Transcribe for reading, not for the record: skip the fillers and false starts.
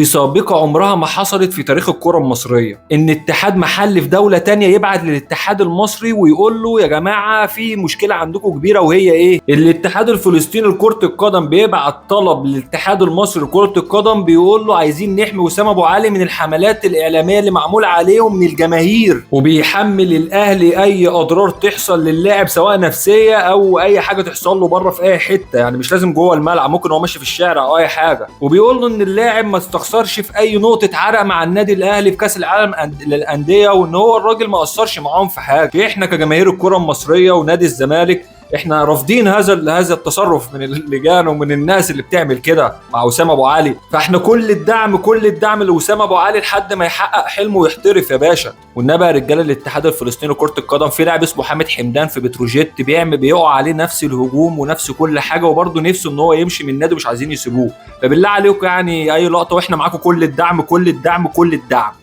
في سابقة عمرها ما حصلت في تاريخ الكرة المصرية، ان اتحاد محلي في دولة تانية يبعت للاتحاد المصري ويقول له يا جماعة في مشكلة عندكم كبيرة، وهي ايه؟ الاتحاد الفلسطيني لكرة القدم بيبعت طلب للاتحاد المصري لكرة القدم بيقول له عايزين نحمي وسام ابو علي من الحملات الإعلامية اللي معمولة عليه ومن الجماهير، وبيحمل الاهلي اي اضرار تحصل للاعب سواء نفسية او اي حاجة تحصل له بره في اي حتة، يعني مش لازم جوه الملعب، ممكن هو ماشي في الشارع او اي حاجة. وبيقول له ان اللاعب ما استخسرش في اي نقطة عرق مع النادي الاهلي في كاس العالم للاندية، وان هو الراجل ما قصرش معاهم في حاجة. احنا كجماهير الكرة المصرية ونادي الزمالك احنا رافضين هذا التصرف من اللجان ومن الناس اللي بتعمل كده مع وسام ابو علي. فاحنا كل الدعم لوسام ابو علي لحد ما يحقق حلمه ويحترف يا باشا. والنبي يا رجاله الاتحاد الفلسطيني لكرة القدم في لاعب اسمه حامد حمدان في بتروجيت بيقع عليه نفس الهجوم ونفس كل حاجه، وبرضه نفسه ان هو يمشي من النادي ومش عايزين يسيبوه. فبالله عليكم يعني اي لقطه واحنا معاكم كل الدعم.